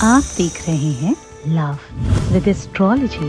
आप देख रहे हैं लव विद एस्ट्रोलॉजी।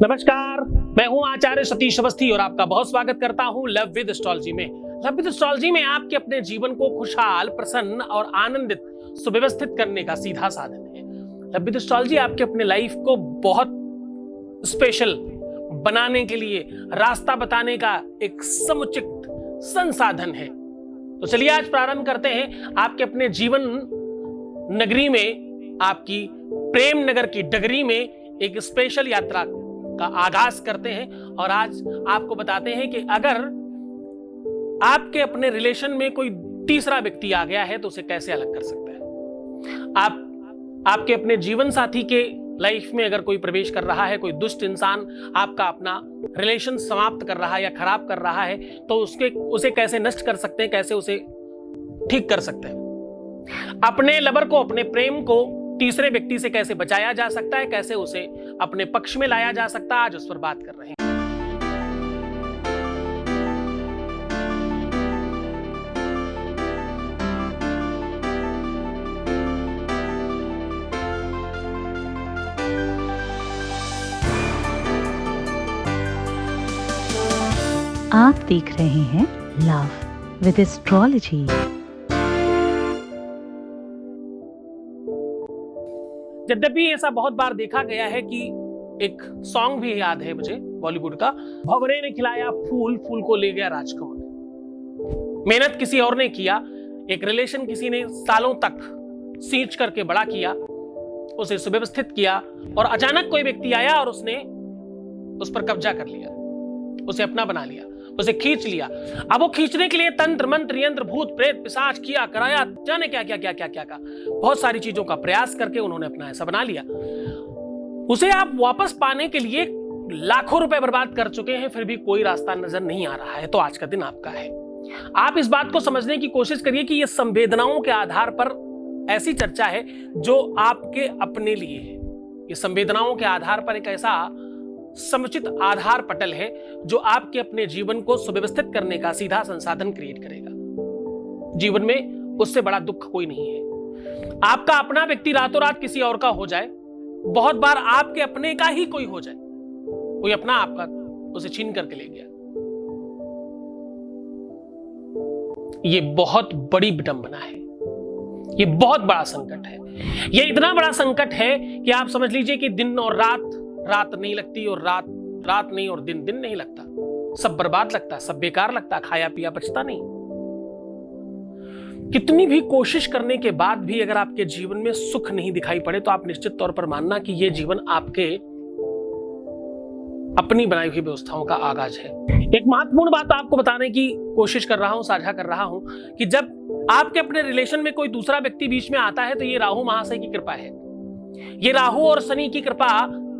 नमस्कार, मैं हूं आचार्य सतीश अवस्थी और आपका बहुत स्वागत करता हूं लव विद एस्ट्रोलॉजी में। लव विद एस्ट्रोलॉजी में आपके अपने जीवन को खुशहाल, प्रसन्न और आनंदित, सुव्यवस्थित करने का सीधा साधन है। लव विद एस्ट्रोलॉजी आपके अपने लाइफ को बहुत स्पेशल बनाने के लिए रास्ता बताने का एक समुचित संसाधन है। तो चलिए आज प्रारंभ करते हैं आपके अपने जीवन नगरी में, आपकी प्रेम नगर की डगरी में एक स्पेशल यात्रा का आगाज करते हैं। और आज आपको बताते हैं कि अगर आपके अपने रिलेशन में कोई तीसरा व्यक्ति आ गया है तो उसे कैसे अलग कर सकते हैं। आपके अपने जीवन साथी के लाइफ में अगर कोई प्रवेश कर रहा है, कोई दुष्ट इंसान आपका अपना रिलेशन समाप्त कर रहा है या खराब कर रहा है, तो उसे कैसे नष्ट कर सकते हैं, कैसे उसे ठीक कर सकते हैं। अपने लवर को, अपने प्रेम को तीसरे व्यक्ति से कैसे बचाया जा सकता है, कैसे उसे अपने पक्ष में लाया जा सकता है, आज उस पर बात कर रहे हैं। आप देख रहे हैं लव विद एस्ट्रोलॉजी। यद्यपि ऐसा बहुत बार देखा गया है कि एक सॉन्ग भी याद है मुझे बॉलीवुड का, भंवरे ने खिलाया फूल, फूल को ले गया राजकमल। मेहनत किसी और ने किया, एक रिलेशन किसी ने सालों तक सींच करके बड़ा किया, उसे सुव्यवस्थित किया, और अचानक कोई व्यक्ति आया और उसने उस पर कब्जा कर लिया, उसे अपना बना लिया, उसे खींच लिया। अब वो खींचने के लिए तंत्र मंत्र यंत्र भूत प्रेत पिशाच किया कराया, जाने क्या क्या क्या क्या क्या का बहुत सारी चीजों का प्रयास करके उन्होंने अपना ऐसा बना लिया। उसे आप वापस पाने के लिए लाखों रुपए बर्बाद कर चुके हैं, फिर भी कोई रास्ता नजर नहीं आ रहा है। तो आज का दिन आपका है। आप इस बात को समझने की कोशिश करिए कि यह संवेदनाओं के आधार पर ऐसी चर्चा है जो आपके अपने लिए है। ये संवेदनाओं के आधार पर एक ऐसा समुचित आधार पटल है जो आपके अपने जीवन को सुव्यवस्थित करने का सीधा संसाधन क्रिएट करेगा। जीवन में उससे बड़ा दुख कोई नहीं है। आपका अपना व्यक्ति रातों रात किसी और का हो जाए, बहुत बार आपके अपने का ही कोई हो जाए, कोई अपना आपका उसे छीन करके ले गया, ये बहुत बड़ी विडंबना है, ये बहुत बड़ा संकट है। ये इतना बड़ा संकट है कि आप समझ लीजिए कि दिन और रात रात नहीं लगती, और रात रात नहीं, और दिन दिन नहीं लगता। सब बर्बाद लगता, सब बेकार लगता, खाया पिया बचता नहीं। कितनी भी कोशिश करने के बाद भी अगर आपके जीवन में सुख नहीं दिखाई पड़े तो आप निश्चित तौर पर मानना कि यह जीवन आपके अपनी बनाई हुई व्यवस्थाओं का आगाज है। एक महत्वपूर्ण बात आपको बताने की कोशिश कर रहा हूं, साझा कर रहा हूं कि जब आपके अपने रिलेशन में कोई दूसरा व्यक्ति बीच में आता है तो ये राहु महाशय की कृपा है। ये राहु और शनि की कृपा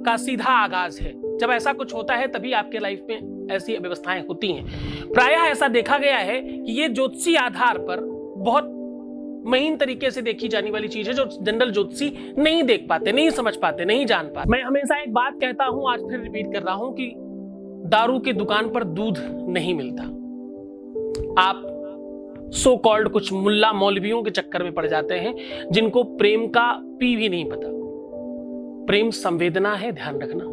का सीधा आगाज है। जब ऐसा कुछ होता है तभी आपके लाइफ में ऐसी व्यवस्थाएं होती हैं। प्रायः ऐसा देखा गया है कि ये ज्योतिषी आधार पर बहुत महीन तरीके से देखी जाने वाली चीज है जो जनरल ज्योतिषी नहीं देख पाते, नहीं समझ पाते, नहीं जान पाते। मैं हमेशा एक बात कहता हूं, आज फिर रिपीट कर रहा हूं कि दारू की दुकान पर दूध नहीं मिलता। आप सो कॉल्ड कुछ मुल्ला मौलवियों के चक्कर में पड़ जाते हैं जिनको प्रेम का पी भी नहीं पता। प्रेम संवेदना है, ध्यान रखना।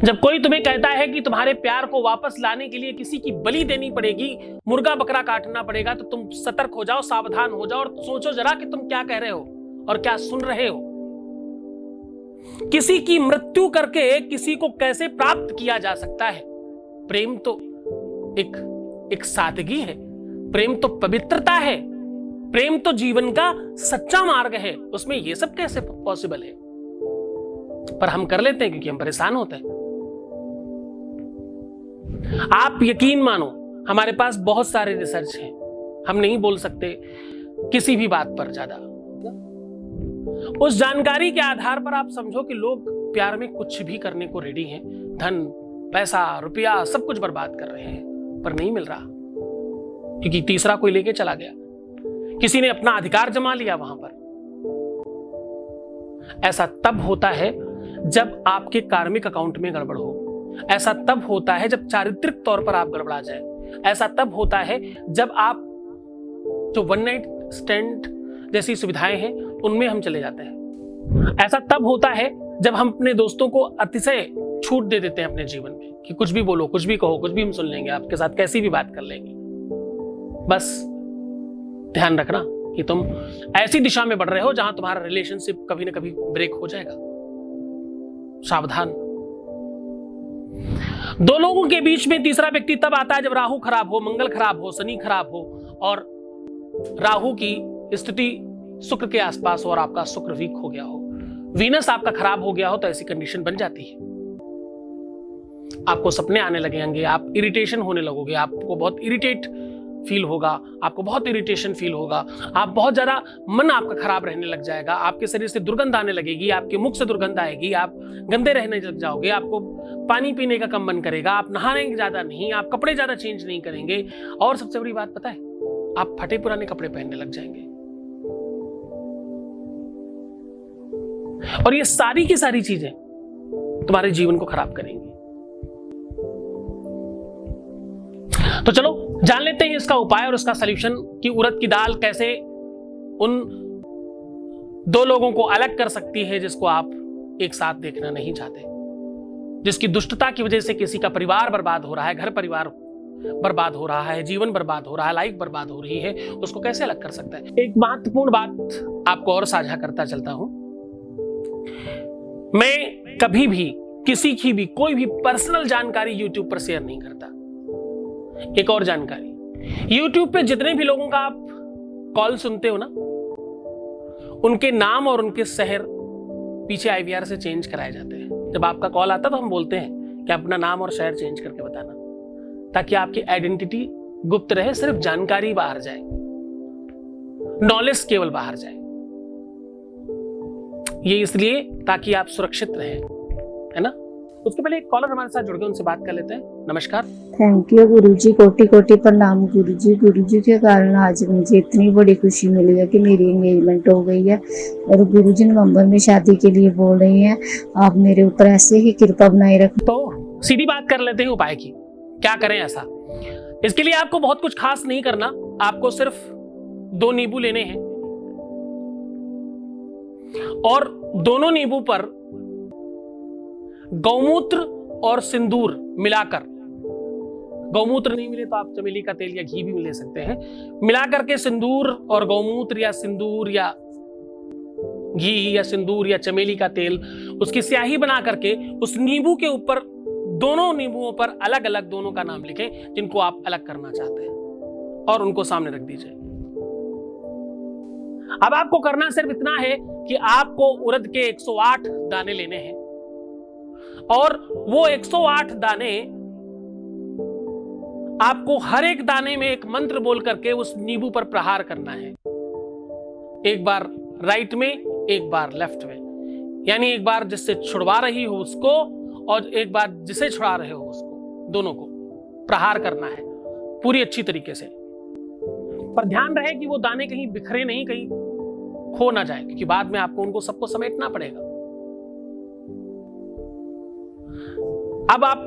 जब कोई तुम्हें कहता है कि तुम्हारे प्यार को वापस लाने के लिए किसी की बलि देनी पड़ेगी, मुर्गा बकरा काटना पड़ेगा, तो तुम सतर्क हो जाओ, सावधान हो जाओ और सोचो जरा कि तुम क्या कह रहे हो और क्या सुन रहे हो। किसी की मृत्यु करके किसी को कैसे प्राप्त किया जा सकता है? प्रेम तो एक सादगी है, प्रेम तो पवित्रता है, प्रेम तो जीवन का सच्चा मार्ग है। उसमें यह सब कैसे पॉसिबल है? पर हम कर लेते हैं क्योंकि हम परेशान होते हैं। आप यकीन मानो, हमारे पास बहुत सारे रिसर्च हैं, हम नहीं बोल सकते किसी भी बात पर ज्यादा। उस जानकारी के आधार पर आप समझो कि लोग प्यार में कुछ भी करने को रेडी हैं। धन, पैसा, रुपया सब कुछ बर्बाद कर रहे हैं, पर नहीं मिल रहा क्योंकि तीसरा कोई लेके चला गया। किसी ने अपना अधिकार जमा लिया वहां पर। ऐसा तब होता है जब आपके कार्मिक अकाउंट में गड़बड़ हो। ऐसा तब होता है जब चारित्रिक तौर पर आप गड़बड़ा जाए। ऐसा तब होता है जब आप जो वन नाइट स्टैंड जैसी सुविधाएं हैं उनमें हम चले जाते हैं। ऐसा तब होता है जब हम अपने दोस्तों को अतिशय छूट दे देते हैं अपने जीवन में कि कुछ भी बोलो, कुछ भी कहो, कुछ भी हम सुन लेंगे, आपके साथ कैसी भी बात कर लेंगे। बस ध्यान रखना कि तुम ऐसी दिशा में बढ़ रहे हो जहां तुम्हारा रिलेशनशिप कभी ना कभी ब्रेक हो जाएगा। सावधान। दो लोगों के बीच में तीसरा व्यक्ति तब आता है जब राहु खराब हो, मंगल खराब हो, शनि खराब हो और राहु की स्थिति शुक्र के आसपास हो और आपका शुक्र वीक हो गया हो, वीनस आपका खराब हो गया हो, तो ऐसी कंडीशन बन जाती है। आपको सपने आने लगेंगे, आप इरिटेशन होने लगोगे, आपको बहुत इरिटेट फील होगा, आपको बहुत इरिटेशन फील होगा, आप बहुत ज्यादा मन आपका खराब रहने लग जाएगा, आपके शरीर से दुर्गंध आने लगेगी, आपके मुख से दुर्गंध आएगी, आप गंदे रहने लग जाओगे, आपको पानी पीने का कम मन करेगा, आप नहाने ज्यादा नहीं, आप कपड़े ज्यादा चेंज नहीं करेंगे और सबसे बड़ी बात पता है, आप फटे पुराने कपड़े पहनने लग जाएंगे। और ये सारी की सारी चीजें तुम्हारे जीवन को खराब करेंगी। तो चलो जान लेते हैं इसका उपाय और इसका सलूशन कि उड़द की दाल कैसे उन दो लोगों को अलग कर सकती है जिसको आप एक साथ देखना नहीं चाहते, जिसकी दुष्टता की वजह से किसी का परिवार बर्बाद हो रहा है, घर परिवार बर्बाद हो रहा है, जीवन बर्बाद हो रहा है, लाइफ बर्बाद हो रही है, उसको कैसे अलग कर सकता है। एक महत्वपूर्ण बात आपको और साझा करता चलता हूं, मैं कभी भी किसी की भी कोई भी पर्सनल जानकारी YouTube पर शेयर नहीं करता। एक और जानकारी, YouTube पे जितने भी लोगों का आप कॉल सुनते हो ना, उनके नाम और उनके शहर पीछे IVR से चेंज कराए जाते हैं। जब आपका कॉल आता तो हम बोलते हैं कि अपना नाम और शहर चेंज करके बताना, ताकि आपकी आइडेंटिटी गुप्त रहे, सिर्फ जानकारी बाहर जाए, नॉलेज केवल बाहर जाए। ये इसलिए ताकि आप सुरक्षित रहें, है ना। उसके पहले एक कॉलर हमारे साथ जुड़ गए, उनसे बात कर लेते हैं। नमस्कार। थैंक यू गुरुजी, कोटि कोटि प्रणाम गुरुजी। गुरुजी के कारण आज मुझे इतनी बड़ी खुशी मिली है कि मेरी एंगेजमेंट हो गई है और गुरुजी नवंबर में शादी के लिए बोल रही हैं। आप मेरे ऊपर ऐसे ही कृपा बनाए रखें। तो सीधी बात कर लेते हैं उपाय की, क्या करें ऐसा। इसके लिए आपको बहुत कुछ खास नहीं करना, आपको सिर्फ 2 नींबू लेने हैं और दोनों नींबू पर गौमूत्र और सिंदूर मिलाकर, गौमूत्र नहीं मिले तो आप चमेली का तेल या घी भी ले सकते हैं, मिलाकर के सिंदूर और गौमूत्र या सिंदूर या घी या सिंदूर या चमेली का तेल, उसकी स्याही बना करके उस नींबू के ऊपर, दोनों नींबुओं पर अलग अलग दोनों का नाम लिखें जिनको आप अलग करना चाहते हैं और उनको सामने रख दीजिए। अब आपको करना सिर्फ इतना है कि आपको उड़द के 108 दाने लेने हैं और वो 108 दाने आपको हर एक दाने में एक मंत्र बोल करके उस नींबू पर प्रहार करना है। एक बार राइट में, एक बार लेफ्ट में, यानी एक बार जिससे छुड़वा रही हो उसको और एक बार जिसे छुड़ा रहे हो उसको, दोनों को प्रहार करना है पूरी अच्छी तरीके से। पर ध्यान रहे कि वो दाने कहीं बिखरे नहीं, कहीं खो ना जाए, क्योंकि बाद में आपको उनको सबको समेटना पड़ेगा। अब आप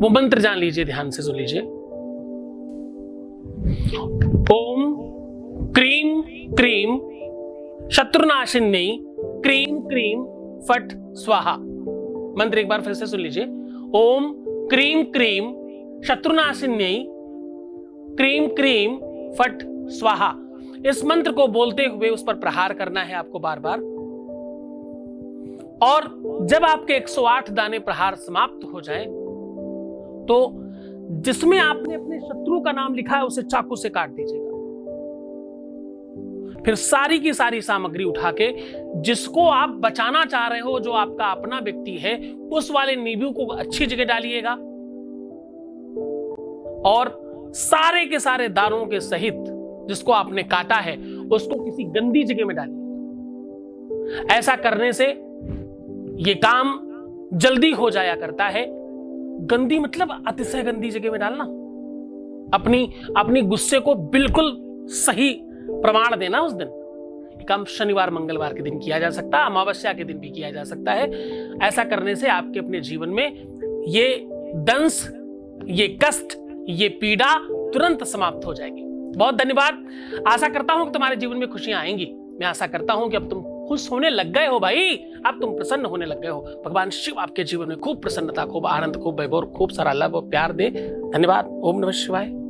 वो मंत्र जान लीजिए, ध्यान से सुन लीजिए। ओम क्रीम क्रीम शत्रुनाशिन्यै क्रीम क्रीम फट स्वाहा। मंत्र एक बार फिर से सुन लीजिए। ओम क्रीम क्रीम शत्रुनाशिन्यै क्रीम क्रीम फट स्वाहा। इस मंत्र को बोलते हुए उस पर प्रहार करना है आपको बार बार। और जब आपके 108 दाने प्रहार समाप्त हो जाएं, तो जिसमें आपने अपने शत्रु का नाम लिखा है उसे चाकू से काट दीजिएगा। फिर सारी की सारी सामग्री उठा के जिसको आप बचाना चाह रहे हो, जो आपका अपना व्यक्ति है, उस वाले नींबू को अच्छी जगह डालिएगा और सारे के सारे दानों के सहित जिसको आपने काटा है उसको किसी गंदी जगह में डालिएगा। ऐसा करने से ये काम जल्दी हो जाया करता है। गंदी मतलब अतिशय गंदी जगह में डालना, अपनी गुस्से को बिल्कुल सही प्रमाण देना उस दिन। ये काम शनिवार मंगलवार के दिन किया जा सकता है, अमावस्या के दिन भी किया जा सकता है। ऐसा करने से आपके अपने जीवन में ये दंश, ये कष्ट, ये पीड़ा तुरंत समाप्त हो जाएगी। बहुत धन्यवाद। आशा करता हूं कि तुम्हारे जीवन में खुशियां आएंगी। मैं आशा करता हूं कि अब तुम खुश होने लग गए हो भाई, अब तुम प्रसन्न होने लग गए हो। भगवान शिव आपके जीवन में खूब प्रसन्नता, खूब आनंद, खूब वैभव, खूब सारा लव और प्यार दे। धन्यवाद। ओम नमः शिवाय।